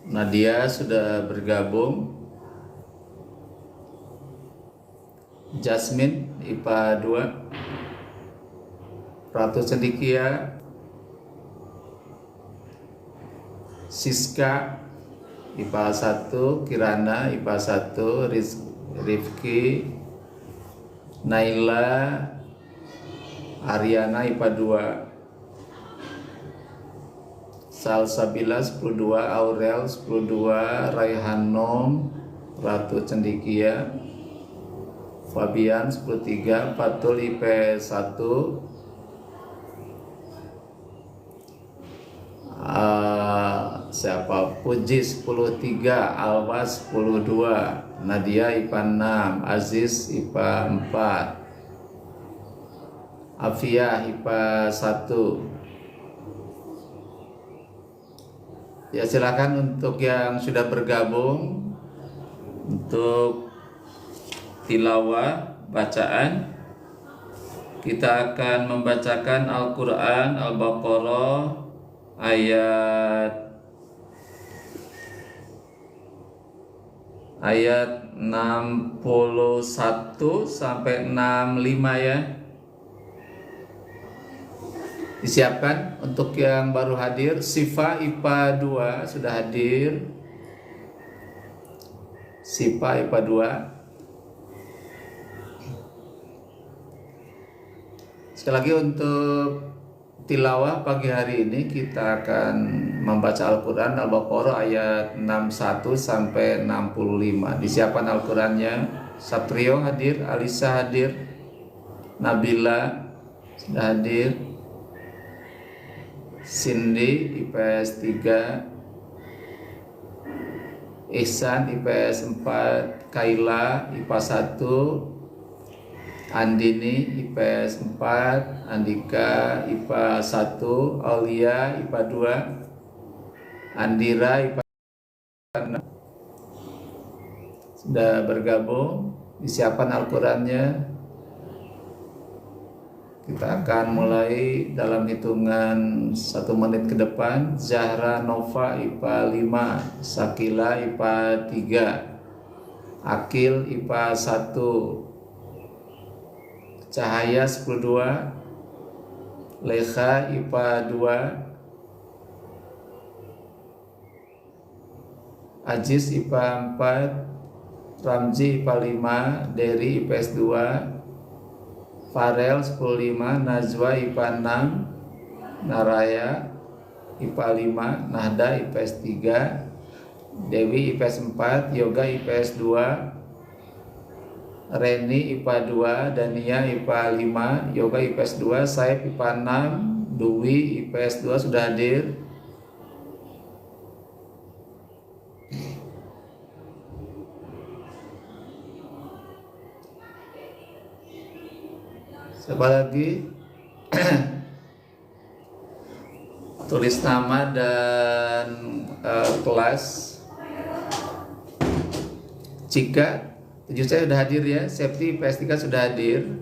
Nadia sudah bergabung. Jasmine IPA 2, Ratu Cendikia, Siska IPA 1, Kirana IPA 1, Rifki, Naila, Ariana IPA 2, Salsabila 10-2, Aurel 10-2, Raihanom, Ratu Cendikia, Fabian 10-3, Fatul IPS 1, Puji 10-3, Alwa 10-2, Nadia IPA 6, Aziz IPA 4, Afia IPA 1. Ya, silakan untuk yang sudah bergabung untuk tilawah bacaan. Kita akan membacakan Al-Quran Al-Baqarah ayat 61 sampai 65 ya. Disiapkan untuk yang baru hadir. Sifa IPA 2 sudah hadir. Sifa IPA 2. Sekali lagi untuk tilawah pagi hari ini kita akan membaca Al-Quran Al-Baqarah ayat 61 sampai 65. Disiapkan Al-Qurannya. Satrio hadir, Alisa hadir, Nabila sudah hadir, Cindy IPS 3, Ihsan IPS 4, Kaila IPA 1, Andini IPS 4, Andika IPA 1, Aulia IPA 2, Andira IPA 6. Sudah bergabung. Disiapkan Al-Qurannya. Kita akan mulai dalam hitungan 1 menit ke depan. Zahra Nova IPA 5, Sakila IPA 3, Akil IPA 1, Cahaya 10-2, Lekha IPA 2, Aziz IPA 4, Ramzi IPA 5, Dery IPS 2, Farel 10-5, Najwa IPA 6, Naraya IPA 5, Nahda IPS 3, Dewi IPS 4, Yoga IPS 2, Reni IPA 2, Dania IPA 5, Yoga IPS 2, Saib IPA 6, Dwi IPS 2 sudah hadir. Siapa lagi? Tulis nama dan kelas. Cika 7 saya sudah hadir ya. Septi IPS 3 sudah hadir.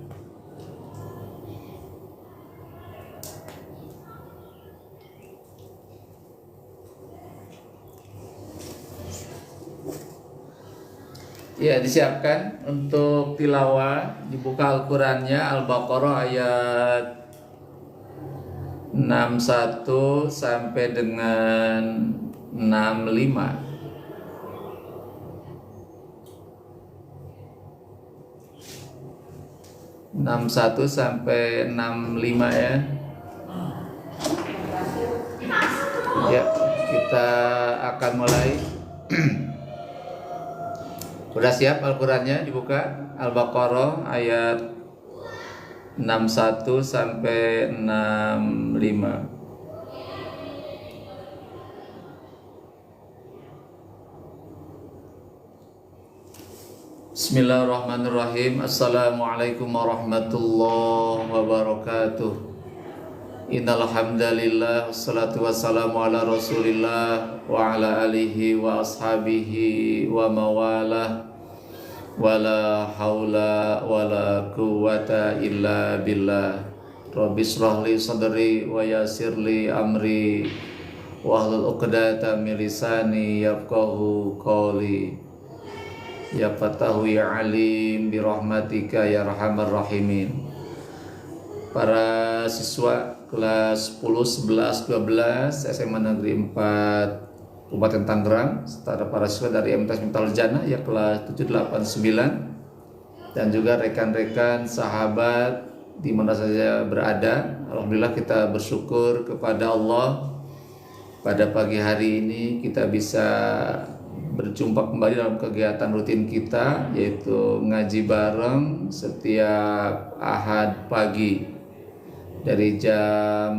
Ya, disiapkan untuk tilawah. Dibuka Al-Qurannya Al-Baqarah ayat 61 sampai dengan 65. (61 sampai 65) ya. Ya, kita akan mulai. Sudah siap Al-Qurannya? Dibuka Al-Baqarah ayat 61 sampai 65. Bismillahirrahmanirrahim. Assalamualaikum warahmatullahi wabarakatuh. Innal hamdalillah wassalatu wassalamu ala Rasulillah wa ala alihi wa ashabihi wa mawalah. Wala haula wala quwwata illa billah. Rabbi shrah li sadri wa yassir li amri wahlul 'uqdatam min lisani yafqahu qawli. Ya Fatahu ya Alim bi rahmatika ya arhamar rahimin. Para siswa kelas 10, 11, 12 SMA Negeri 4 Kabupaten Tangerang, serta para siswa dari MTS Miftahoul Jannah ya kelas 7, 8, 9, dan juga rekan-rekan sahabat di mana saja berada. Alhamdulillah kita bersyukur kepada Allah pada pagi hari ini kita bisa berjumpa kembali dalam kegiatan rutin kita, yaitu ngaji bareng setiap Ahad pagi dari jam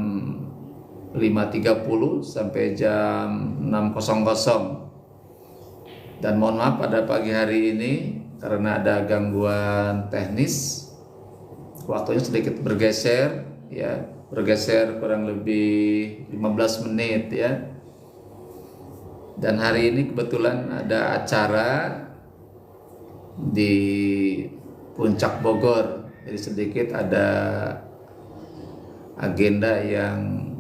5.30 sampai jam 6.00. Dan mohon maaf pada pagi hari ini karena ada gangguan teknis, waktunya sedikit bergeser ya, bergeser kurang lebih 15 menit ya. Dan hari ini kebetulan ada acara di Puncak Bogor, jadi sedikit ada agenda yang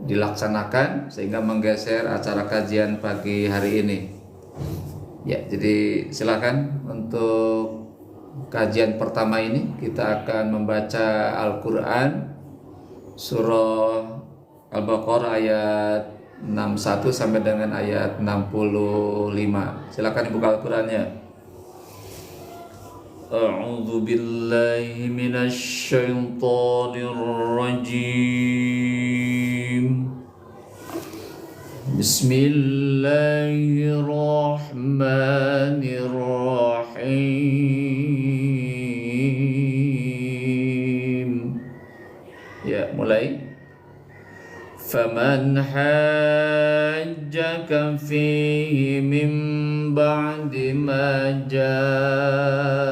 dilaksanakan sehingga menggeser acara kajian pagi hari ini. Ya, jadi silakan untuk kajian pertama ini kita akan membaca Al-Quran surah Al-Baqarah ayat 61 sampai dengan ayat 65. Silakan dibuka Al-Qur'annya. A'udzu billahi minasy syaithanir rajim. Bismillahirrahmanirrahim. Ya, mulai. فمن حاجك فيه من بعد ما جاءك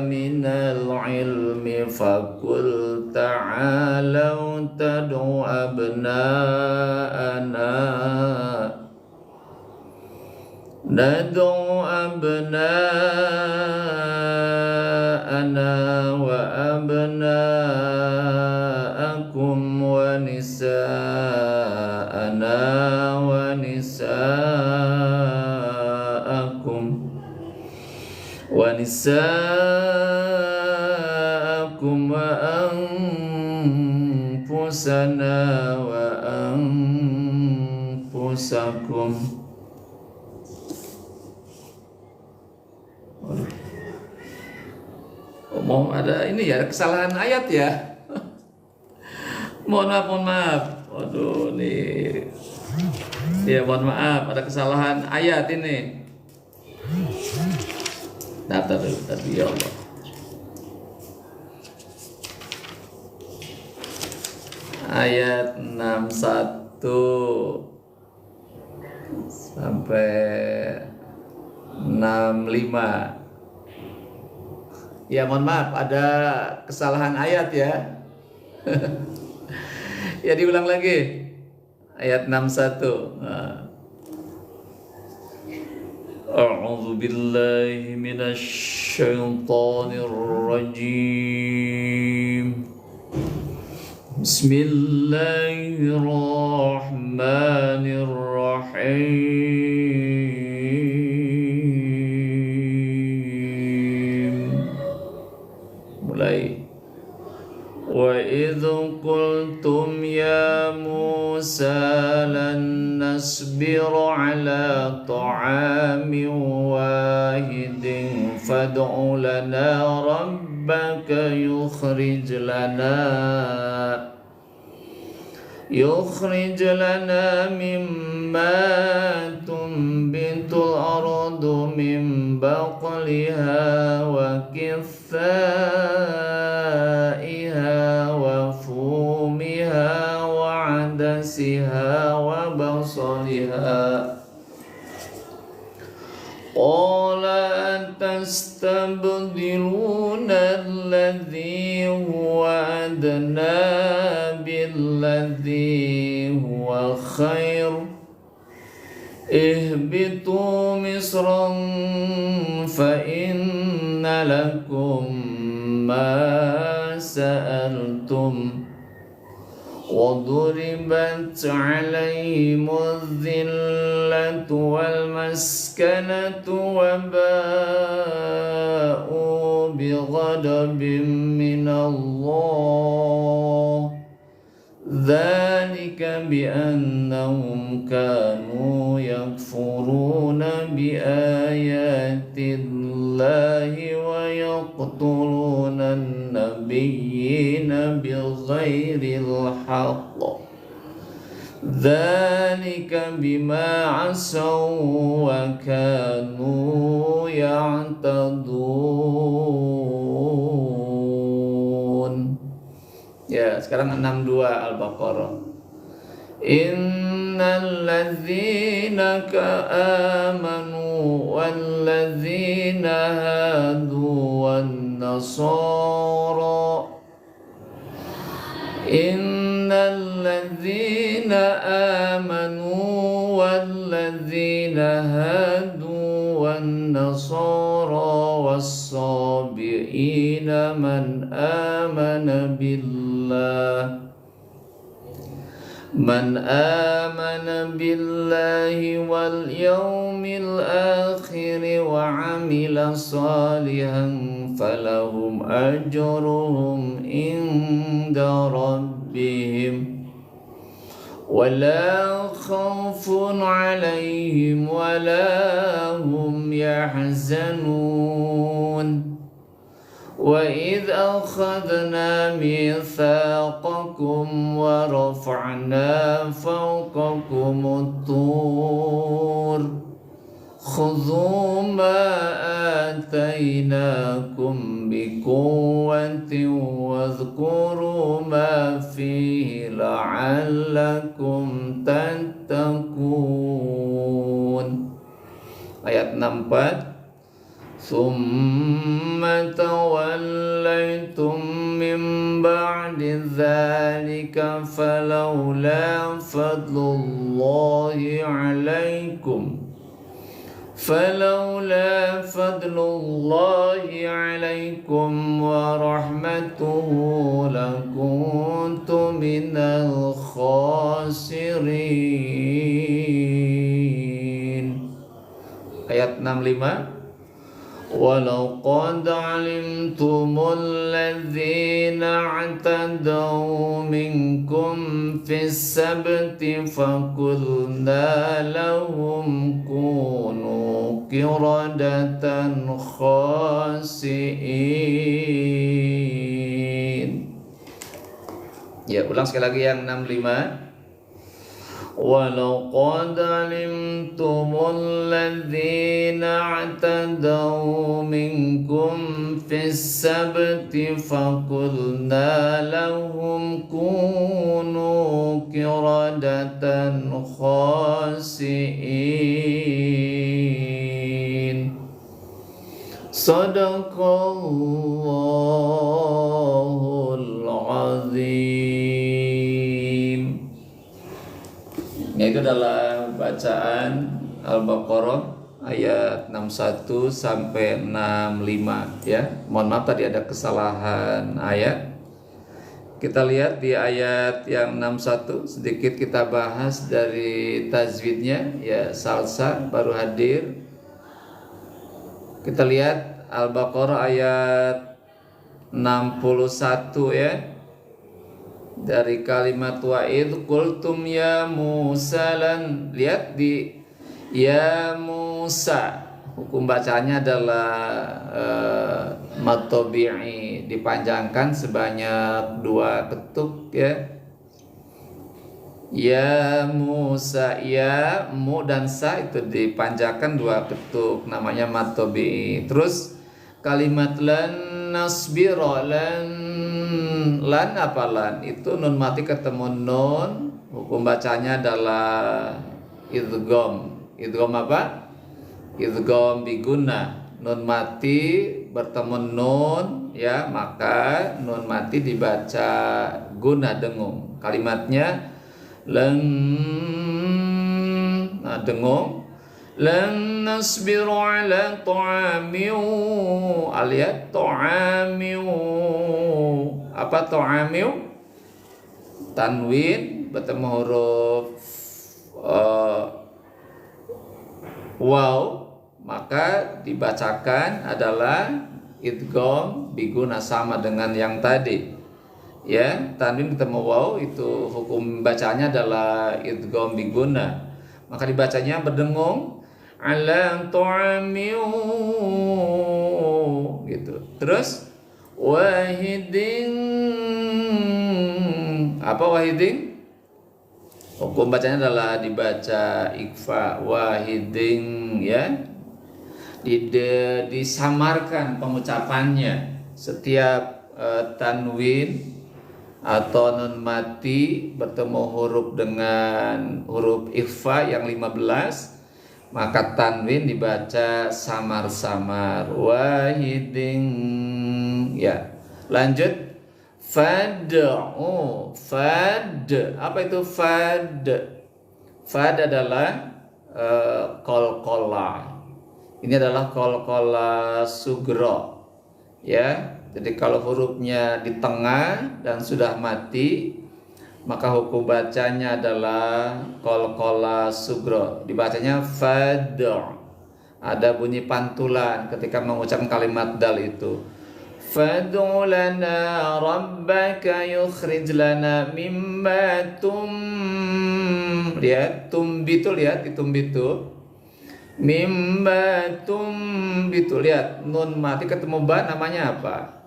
من العلم فقل تعالوا ندعو أبناءنا وأبناءكم ونساءنا ونساءكم وأنفسنا وأنفسكم. Mau ada ini ya, kesalahan ayat ya. Mohon maaf. Waduh, nih. Ya, mohon maaf, ada kesalahan ayat ini. Daftar dulu tadi, ya Allah. Ayat 61 sampai 65. Ya, mohon maaf, ada kesalahan ayat ya. Ya, diulang lagi. Ayat 61. A'udzu billahi minasy syaithanir rajim. Bismillahirrahmanirrahim. Mulai. وَإِذْ قُلْتُمْ يَا مُوسَى لَن نَّصْبِرَ عَلَى طَعَامٍ وَاحِدٍ فَادْعُ لَنَا رَبَّكَ يُخْرِجْ لَنَا مِمَّا تُنبِتُ الْأَرْضُ مِن بَقْلِهَا وَكِثَّائِهَا وَفُومِهَا وَعَدَسِهَا وَبَصَلِهَا. قَالَ أَتَسْتَبْدِلُونَ الَّذِي هُوَ أَدْنَىٰ بِالَّذِي هُوَ خَيْرٌ اهْبِطُوا مِصْرًا فَإِنَّ لَكُم مَّا سَأَلْتُمْ وضربت عليهم الذلة والمسكنة وباءوا بغضب من الله ذلك بأنهم كانوا يكفرون بآيات الله ويقتلون النبيين بغير الحق ذلك بما عصوا وكانوا يعتدون. Ya, sekarang 62 Al-Baqarah. Innal ladzina amanu wal ladzina hadu wan nasara Innal ladzina amanu wal ladzina hadu wan nasara was-sabiina man amana billahi wal yawmil akhir wa amila salihan falahum ajruhum inda rabbihim wala khawfun alaihim wala hum yahzanun. وَإِذْ أَخَذْنَا مِيثَاقَكُمْ وَرَفَعْنَا فَوْقَكُمُ الطُّورَ خُذُوا مَا آتَيْنَاكُمْ بِقُوَّةٍ وَاذْكُرُوا مَا فِيهِ لَعَلَّكُمْ تَتَّقُونَ. Ayat 64. ثم توليتم من بعد ذلك فلولا فضل الله عليكم ورحمته لكنت من الخاسرين. Ayat 65. وَلَقَدْ عَلِمْتُمُ الَّذِينَ اعْتَدَوْا مِنْكُمْ فِي السَّبْتِ فَقُلْنَا لَهُمْ كُونُوا قِرَدَةً خَاسِئِينَ. Ya, ulang sekali lagi yang 65. وَلَقَدْ عَلِمْتُمُ الَّذِينَ اعْتَدَوْا مِنْكُمْ فِي السَّبْتِ فَقُلْنَا لَهُمْ كُونُوا قِرَدَةً خَاسِئِينَ. Sadaqallahul azim. Yaitu dalam bacaan Al-Baqarah ayat 61 sampai 65 ya. Mohon maaf tadi ada kesalahan ayat. Kita lihat di ayat yang 61 sedikit kita bahas dari tajwidnya ya. Salsa baru hadir. Kita lihat Al-Baqarah ayat 61 ya. Dari kalimat wa'id qultum ya Musa lan, lihat di ya Musa, hukum bacanya adalah mad tabi'i, dipanjangkan sebanyak 2 ketuk ya. Ya Musa, ya mu dan sa itu dipanjangkan 2 ketuk, namanya mad tabi'i. Terus kalimat lan nasbira, lan apa lan? Itu nun mati ketemu nun, hukum bacanya adalah idgham. Idgham apa? Idgham biguna. Nun mati bertemu nun ya, maka nun mati dibaca guna dengung. Kalimatnya lan, nah dengung. Lan nasbiru ala ta'amiu, aliat ta'amiu. Apa ta'amiu? tanwin bertemu huruf waw, maka dibacakan adalah idgham biguna, sama dengan yang tadi. Ya, tanwin ketemu waw itu hukum bacanya adalah idgham biguna. Maka dibacanya berdengung ala ta'amiu gitu. Terus wahidin, apa wahidin? Hukum bacanya adalah dibaca ikfa wahidin, ya. Disamarkan pengucapannya. Setiap tanwin atau nun mati bertemu huruf dengan huruf ikhfa yang 15, maka tanwin dibaca samar-samar wahidin, ya. Lanjut fad'u, apa itu fad? Fad adalah qalqalah. Ini adalah qalqalah sugro, ya. Jadi kalau hurufnya di tengah dan sudah mati, maka hukum bacanya adalah qalqalah sugro. Dibacanya fad'u. Ada bunyi pantulan ketika mengucapkan kalimat dal itu. Fad'u lana rabbaka yukhrij lana mimma lihat tumbitu, lihat ditumbitu. Mimma tumbitu, lihat nun mati ketemu ba, namanya apa?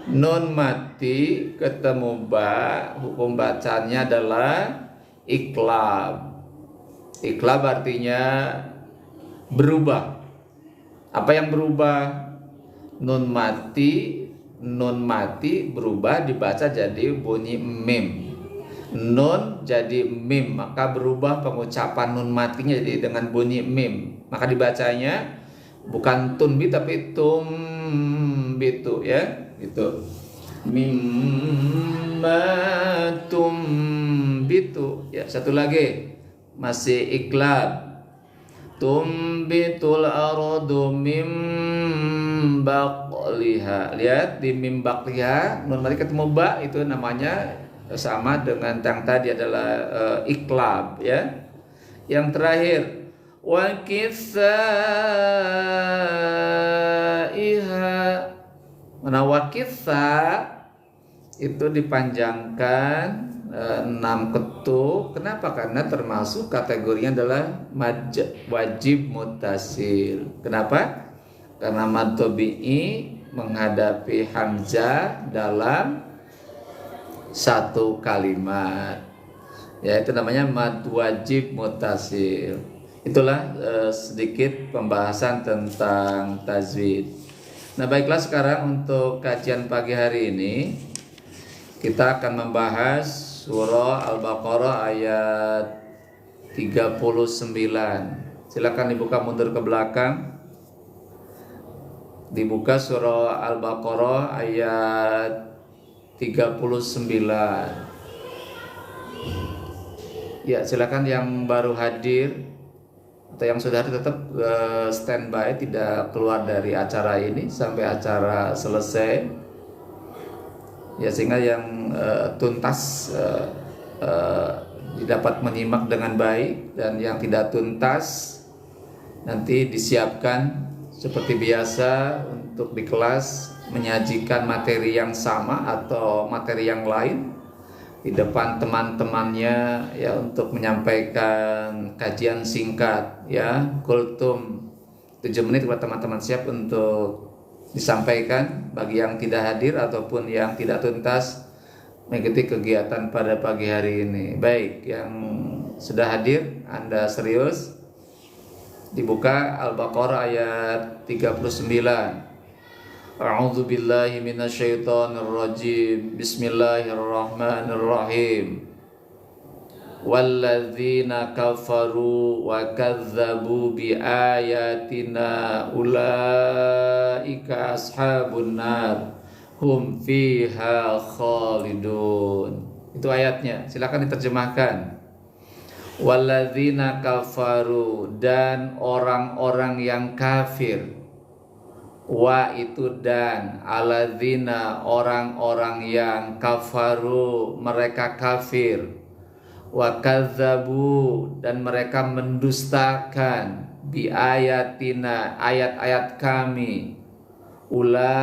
Nun mati ketemu ba, hukum bacanya adalah iklab. Iklab artinya berubah. Apa yang berubah? Nun mati berubah dibaca jadi bunyi mim. Nun jadi mim, maka berubah pengucapan nun matinya jadi dengan bunyi mim. Maka dibacanya bukan tunbi tapi tumbitu, ya. Itu mimma tumbitu, ya. Satu lagi masih iklab, tumbitul ardu mim baqliha. Lihat di mim baqliha, nun mati ketemu ba, itu namanya sama dengan yang tadi adalah iklab, ya. Yang terakhir wa kisaiha. Mana wakitha itu dipanjangkan 6 ketuk. Kenapa? Karena termasuk kategorinya adalah wajib mutasil. Kenapa? Karena mad tabi'i menghadapi hamzah dalam satu kalimat, ya, itu namanya mad wajib mutasil. Itulah sedikit pembahasan tentang tajwid. Nah, baiklah, sekarang untuk kajian pagi hari ini kita akan membahas surah Al-Baqarah ayat 39. Silakan dibuka mundur ke belakang. Dibuka surah Al-Baqarah ayat 39. Ya, silakan yang baru hadir atau yang sudah tetap standby, tidak keluar dari acara ini sampai acara selesai, ya, sehingga yang tuntas dapat menyimak dengan baik, dan yang tidak tuntas nanti disiapkan seperti biasa untuk di kelas menyajikan materi yang sama atau materi yang lain di depan teman-temannya, ya, untuk menyampaikan kajian singkat, ya. Kultum 7 menit buat teman-teman siap untuk disampaikan bagi yang tidak hadir ataupun yang tidak tuntas mengikuti kegiatan pada pagi hari ini. Baik, yang sudah hadir, Anda serius. Dibuka Al-Baqarah ayat 39. A'udzu billahi minasyaitonir rajim. Bismillahirrahmanirrahim. Walladzina kafaru wa kadzdzabu biayatina ulaika ashabun nar hum fiha khalidun. Itu ayatnya. Silakan diterjemahkan. Walladzina kafaru, dan orang-orang yang kafir. wa itu dan, alladzina orang-orang yang kafaru mereka kafir, wa kadzabu dan mereka mendustakan, bi ayatina ayat-ayat kami, ulaika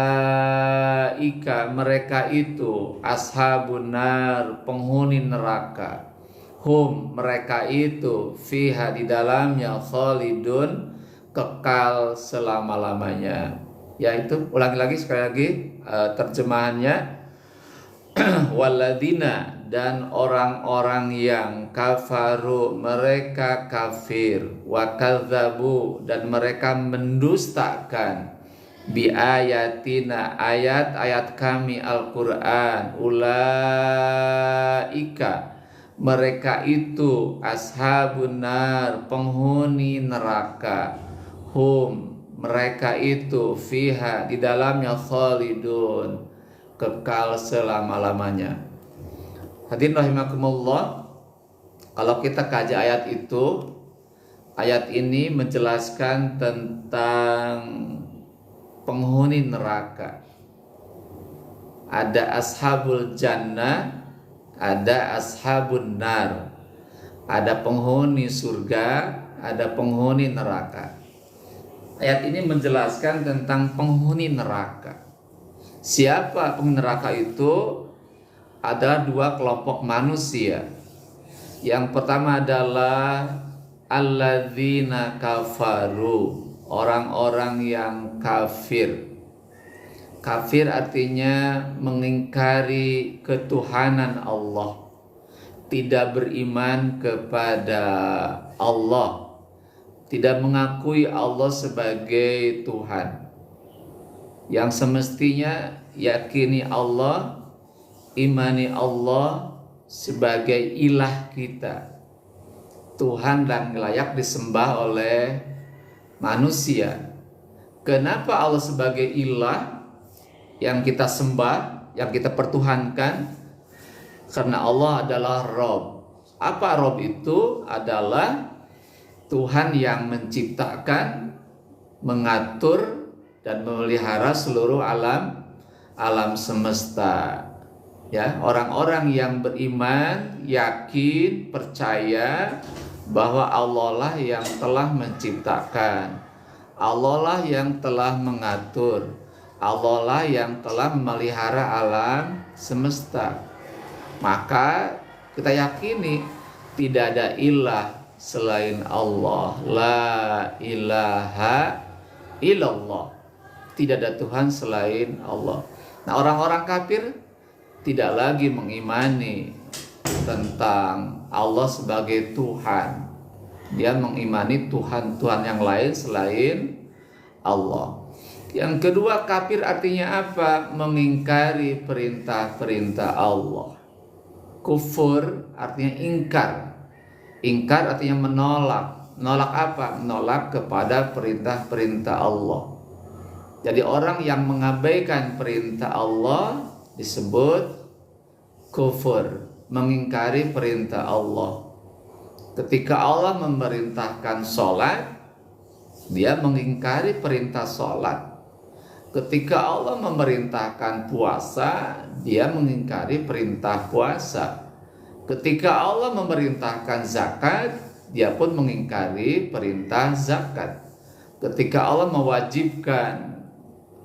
mereka itu ashabun nar penghuni neraka, hum mereka itu fiha di dalamnya khalidun kekal selama-lamanya. Yaitu ulangi lagi sekali lagi terjemahannya, waladina dan orang-orang yang kafaru mereka kafir, wa kadzabu dan mereka mendustakan, bi ayatina ayat-ayat kami Al-Qur'an, ulaika mereka itu ashabun nar penghuni neraka, hum mereka itu fiha di dalamnya khalidun kekal selama-lamanya. Hadirin rahimakumullah, kalau kita kaji ayat itu, ayat ini menjelaskan tentang penghuni neraka. Ada ashabul jannah, ada ashabun nar. Ada penghuni surga, ada penghuni neraka. Ayat ini menjelaskan tentang penghuni neraka. Siapa penghuni neraka itu? Ada dua kelompok manusia. Yang pertama adalah alladzina kafaru, orang-orang yang kafir. Kafir artinya mengingkari ketuhanan Allah, tidak beriman kepada Allah, tidak mengakui Allah sebagai Tuhan. Yang semestinya yakini Allah, imani Allah sebagai ilah kita, Tuhan dan layak disembah oleh manusia. Kenapa Allah sebagai ilah yang kita sembah, yang kita pertuhankan? Karena Allah adalah Rob. Apa Rob itu? Adalah Tuhan yang menciptakan, mengatur dan memelihara seluruh alam semesta. Ya, orang-orang yang beriman, yakin, percaya bahwa Allah lah yang telah menciptakan, Allah lah yang telah mengatur, Allah lah yang telah memelihara alam semesta. Maka kita yakini tidak ada ilah selain Allah. La ilaha illallah. Tidak ada Tuhan selain Allah. Nah, orang-orang kafir tidak lagi mengimani tentang Allah sebagai Tuhan. Dia mengimani Tuhan-Tuhan yang lain selain Allah. Yang kedua, kafir artinya apa? Mengingkari perintah-perintah Allah. Kufur artinya ingkar. Ingkar artinya menolak. Menolak apa? Menolak kepada perintah-perintah Allah. Jadi orang yang mengabaikan perintah Allah disebut kufur, mengingkari perintah Allah. Ketika Allah memerintahkan sholat, dia mengingkari perintah sholat. Ketika Allah memerintahkan puasa, dia mengingkari perintah puasa. Ketika Allah memerintahkan zakat, dia pun mengingkari perintah zakat. Ketika Allah mewajibkan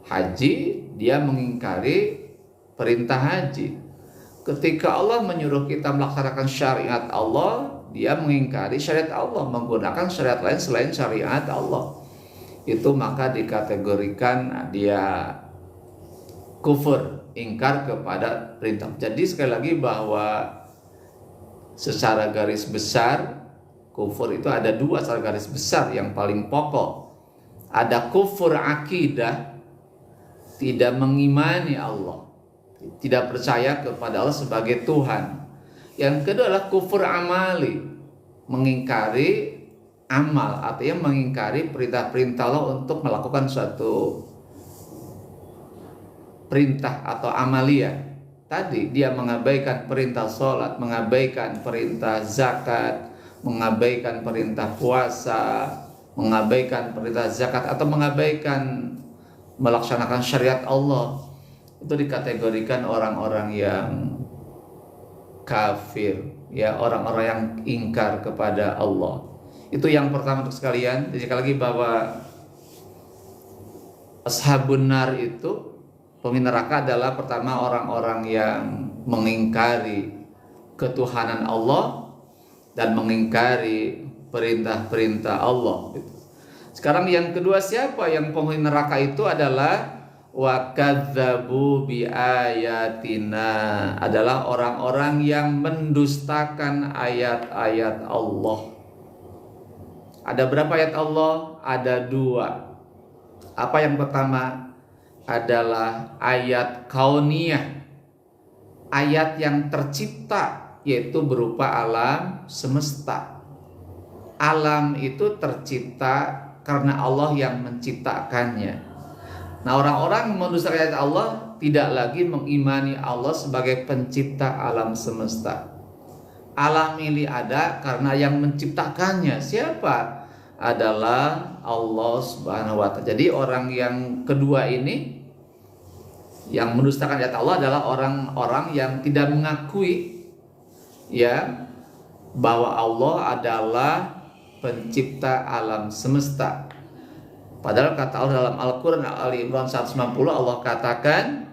haji, dia mengingkari perintah haji. Ketika Allah menyuruh kita melaksanakan syariat Allah, dia mengingkari syariat Allah, menggunakan syariat lain selain syariat Allah. Itu maka dikategorikan dia kufur, ingkar kepada perintah. Jadi sekali lagi bahwa secara garis besar kufur itu ada dua secara garis besar yang paling pokok. Ada kufur akidah, tidak mengimani Allah, tidak percaya kepada Allah sebagai Tuhan. Yang kedua adalah kufur amali, mengingkari amal, artinya mengingkari perintah-perintah Allah untuk melakukan suatu perintah atau amalia. Tadi dia mengabaikan perintah sholat, mengabaikan perintah zakat, mengabaikan perintah puasa, mengabaikan perintah zakat, atau mengabaikan melaksanakan syariat Allah, itu dikategorikan orang-orang yang kafir, ya, orang-orang yang ingkar kepada Allah. Itu yang pertama untuk sekalian. Jadi sekali lagi bahwa ashabun nar itu, penghuni neraka, adalah pertama orang-orang yang mengingkari ketuhanan Allah dan mengingkari perintah-perintah Allah. Sekarang yang kedua, siapa yang penghuni neraka itu adalah wa kadzdzabu bi ayatina, adalah orang-orang yang mendustakan ayat-ayat Allah. Ada berapa ayat Allah? Ada 2. Apa yang pertama? Adalah ayat kauniyah, ayat yang tercipta, yaitu berupa alam semesta. Alam itu tercipta karena Allah yang menciptakannya. Nah, orang-orang mendustakan ayat Allah tidak lagi mengimani Allah sebagai pencipta alam semesta. Alam ini ada karena yang menciptakannya. Siapa? Adalah Allah Subhanahu wa Ta'ala. Jadi orang yang kedua ini, yang mendustakan ayat Allah, adalah orang-orang yang tidak mengakui, ya, bahwa Allah adalah pencipta alam semesta. Padahal kata Allah dalam Al-Quran Ali Imran 190, Allah katakan,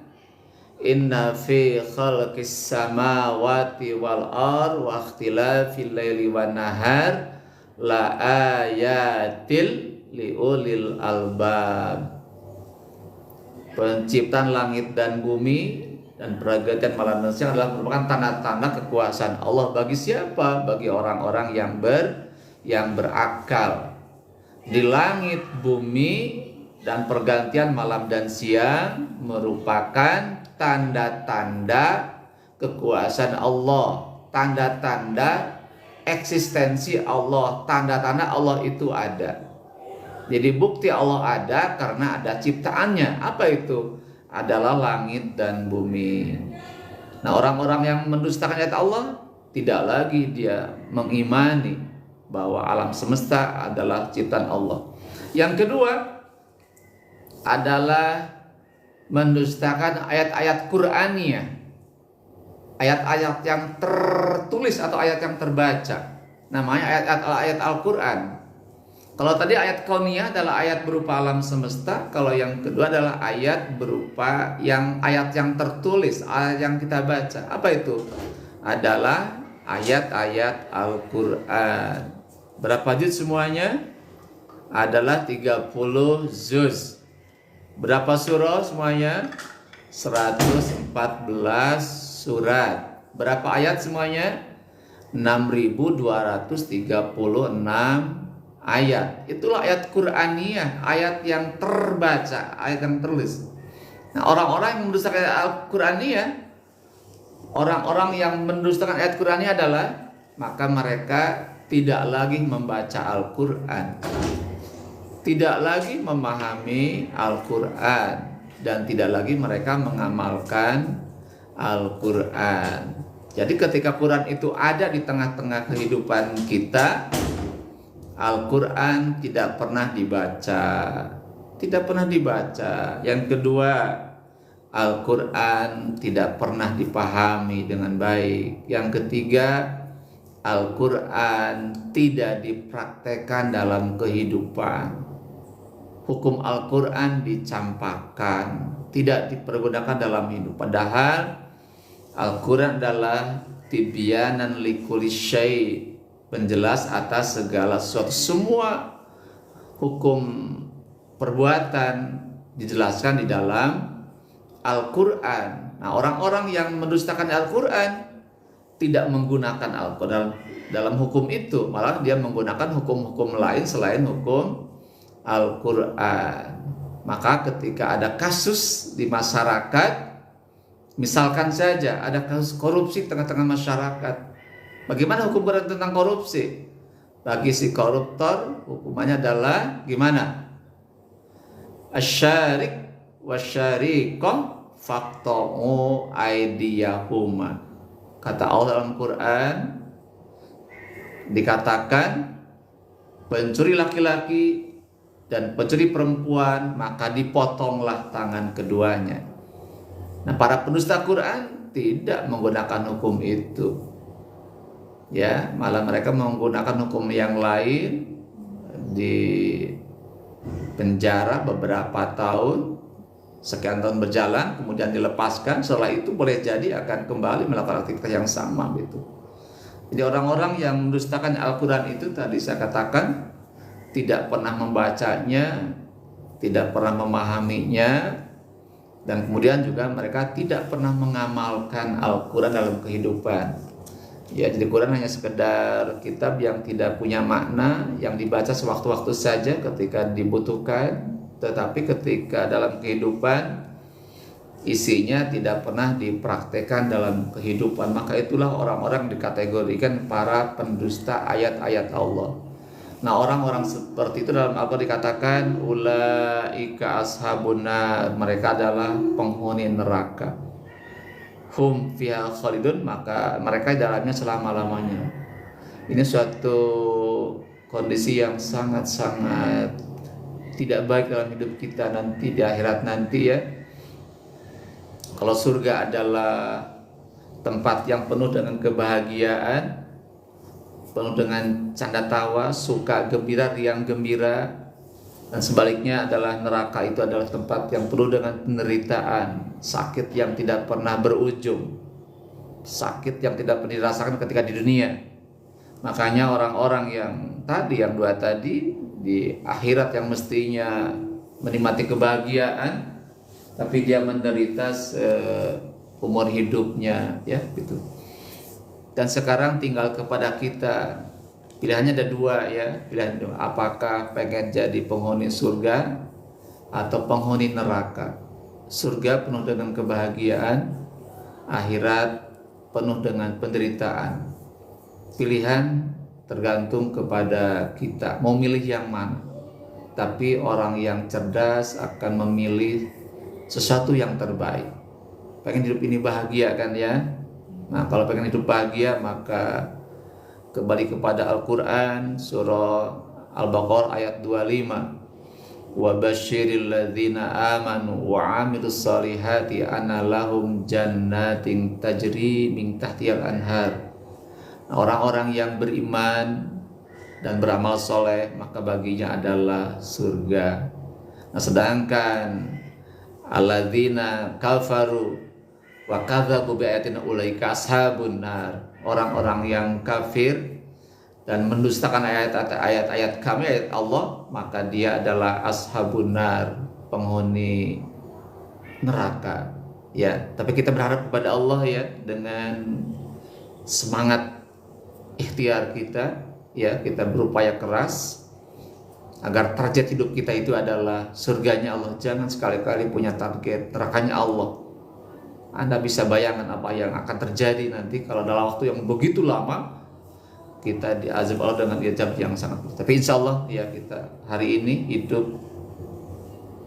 inna fi khalqis samawati wal ard wa ikhtilafil laili wan nahar la ayatil liulil albab. Penciptaan langit dan bumi dan pergantian malam dan siang adalah merupakan tanda-tanda kekuasaan Allah. Bagi siapa? Bagi orang-orang yang berakal. Di langit, bumi, dan pergantian malam dan siang merupakan tanda-tanda kekuasaan Allah, tanda-tanda eksistensi Allah, tanda-tanda Allah itu ada. Jadi bukti Allah ada karena ada ciptaannya. Apa itu? Adalah langit dan bumi. Nah, orang-orang yang mendustakan ayat Allah, tidak lagi dia mengimani bahwa alam semesta adalah ciptaan Allah. Yang kedua adalah mendustakan ayat-ayat Qur'aniyah, ayat-ayat yang tertulis atau ayat yang terbaca. Namanya ayat Al-Quran. Kalau tadi ayat kauniyah adalah ayat berupa alam semesta, kalau yang kedua adalah ayat berupa ayat yang tertulis, ayat yang kita baca. Apa itu? Adalah ayat-ayat Al-Quran. Berapa juz semuanya? Adalah 30 juz. Berapa surah semuanya? 114 surat. Berapa ayat semuanya? 6.236 ayat. Itulah ayat Qur'aniyah, ayat yang terbaca, ayat yang tertulis. Nah, orang-orang yang mendustakan ayat Al-Qur'aniyah, orang-orang yang mendustakan ayat Qur'aniyah adalah, maka mereka tidak lagi membaca Al-Qur'an, tidak lagi memahami Al-Qur'an, dan tidak lagi mereka mengamalkan Al-Qur'an. Jadi ketika Quran itu ada di tengah-tengah kehidupan kita, Al-Quran tidak pernah dibaca. Tidak pernah dibaca. Yang kedua, Al-Quran tidak pernah dipahami dengan baik. Yang ketiga, Al-Quran tidak dipraktekkan dalam kehidupan. Hukum Al-Quran dicampakkan, tidak dipergunakan dalam hidup. Padahal Al-Quran adalah tibyanan likulli syai', penjelas atas segala sesuatu. Semua hukum perbuatan dijelaskan di dalam Al-Quran. Nah, orang-orang yang mendustakan Al-Quran tidak menggunakan Al-Quran dalam hukum itu, malah dia menggunakan hukum-hukum lain selain hukum Al-Quran. Maka ketika ada kasus di masyarakat, misalkan saja ada kasus korupsi tengah-tengah masyarakat, bagaimana hukum Quran tentang korupsi? Bagi si koruptor, hukumannya adalah gimana? Asyarik wasyariqah faqta'u aydiyahuma. Kata Allah dalam Quran, dikatakan pencuri laki-laki dan pencuri perempuan, maka dipotonglah tangan keduanya. Nah, para pendusta Quran tidak menggunakan hukum itu. Ya, malah mereka menggunakan hukum yang lain, di penjara beberapa tahun, sekian tahun berjalan, kemudian dilepaskan. Setelah itu boleh jadi akan kembali melakukan aktivitas yang sama gitu. Jadi orang-orang yang mendustakan Al-Quran itu tadi saya katakan tidak pernah membacanya, tidak pernah memahaminya, dan kemudian juga mereka tidak pernah mengamalkan Al-Quran dalam kehidupan. Ya, jadi Quran hanya sekedar kitab yang tidak punya makna, yang dibaca sewaktu-waktu saja ketika dibutuhkan, tetapi ketika dalam kehidupan isinya tidak pernah dipraktekkan dalam kehidupan. Maka itulah orang-orang dikategorikan para pendusta ayat-ayat Allah. Nah, orang-orang seperti itu dalam Al-Quran dikatakan ulaika ashabun nar, mereka adalah penghuni neraka. Hum fiha khalidun, maka mereka dalamnya selama-lamanya. Ini suatu kondisi yang sangat-sangat tidak baik dalam hidup kita nanti di akhirat nanti ya. Kalau surga adalah tempat yang penuh dengan kebahagiaan, penuh dengan canda tawa, suka gembira, riang gembira, dan sebaliknya adalah neraka itu adalah tempat yang penuh dengan penderitaan, sakit yang tidak pernah berujung, sakit yang tidak pernah dirasakan ketika di dunia. Makanya orang-orang yang dua tadi di akhirat yang mestinya menikmati kebahagiaan, tapi dia menderita umur hidupnya ya gitu. Dan sekarang tinggal kepada kita, pilihannya ada dua ya, pilihan dua. Apakah pengen jadi penghuni surga atau penghuni neraka? Surga penuh dengan kebahagiaan, akhirat penuh dengan penderitaan. Pilihan tergantung kepada kita mau milih yang mana. Tapi orang yang cerdas akan memilih sesuatu yang terbaik. Pengen hidup ini bahagia kan ya? Nah, kalau pengen hidup bahagia maka kembali kepada Al-Quran, surah Al-Baqarah ayat 25. Wa basyiril ladzina amanu wa amilus solihati anna lahum jannatin tajri min tahtihal anhar. Nah, orang-orang yang beriman dan beramal soleh maka baginya adalah surga. Nah, sedangkan alladzina kafaru wa kadzabu bi ayatina ulaika ashabun nar, orang-orang yang kafir dan mendustakan ayat-ayat kami, ayat Allah, maka dia adalah ashabun nar, penghuni neraka. Ya, tapi kita berharap kepada Allah ya, dengan semangat ikhtiar kita ya, kita berupaya keras agar target hidup kita itu adalah surganya Allah. Jangan sekali-kali punya target nerakanya Allah. Anda bisa bayangkan apa yang akan terjadi nanti kalau dalam waktu yang begitu lama kita diazab Allah dengan azab yang sangat besar. Tapi insya Allah ya, kita hari ini hidup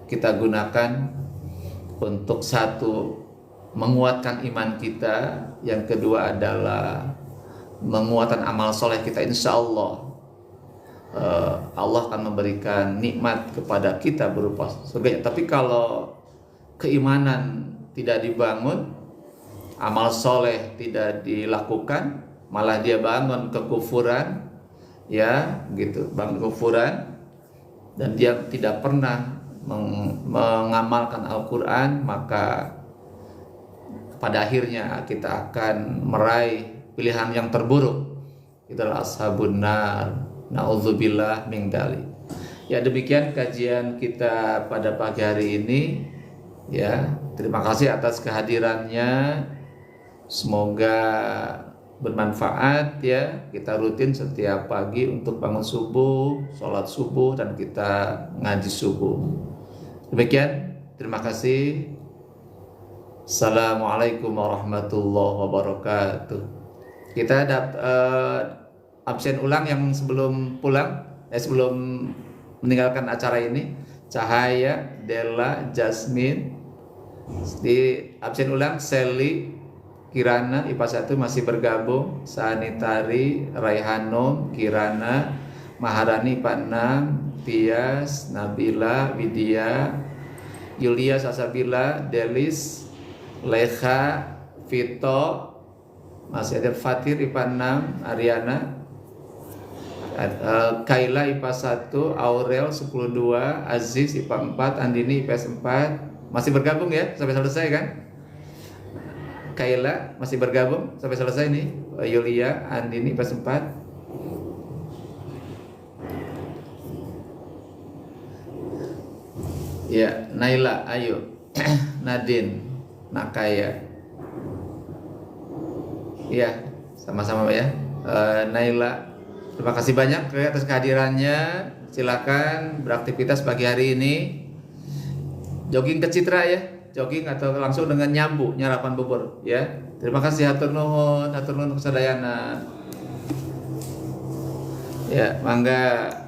kita gunakan untuk satu, menguatkan iman kita, yang kedua adalah menguatkan amal soleh kita. Insya Allah Allah akan memberikan nikmat kepada kita berupa surga. Tapi kalau keimanan tidak dibangun, amal soleh tidak dilakukan, malah dia bangun kekufuran, ya gitu, bangun kekufuran, dan dia tidak pernah mengamalkan Al-Quran, maka pada akhirnya kita akan meraih pilihan yang terburuk, itulah ashabun nar. Na'udzubillah min dzalik. Ya, demikian kajian kita pada pagi hari ini. Ya, terima kasih atas kehadirannya. Semoga bermanfaat ya. Kita rutin setiap pagi untuk bangun subuh, sholat subuh, dan kita ngaji subuh. Demikian, terima kasih. Assalamualaikum warahmatullahi wabarakatuh. Kita absen ulang yang sebelum pulang, sebelum meninggalkan acara ini. Cahaya, Della, Jasmine. Di absen ulang, Sally, Kirana, IPA 1 masih bergabung. Sanitari, Raihanum, Kirana, Maharani 46, Tias, Nabila, Widya, Yulia, Sasabila, Delis, Leha, Vito, masih ada Fatir IPA 6, Ariana, Kaila IPA 1, Aurel 10-2, Aziz IPA 4, Andini IPS 4. Masih bergabung ya sampai selesai kan? Kaila masih bergabung sampai selesai nih. Yulia, Andini IPS 4. Ya, Naila, ayo. Nadine, Nakaya. Iya, sama-sama ya. Naila, terima kasih banyak atas kehadirannya. Silakan beraktivitas pagi hari ini. Jogging ke Citra ya, jogging atau langsung dengan nyambu, nyarapan bubur ya. Terima kasih, hatur nuhun kesadayana. Ya, mangga.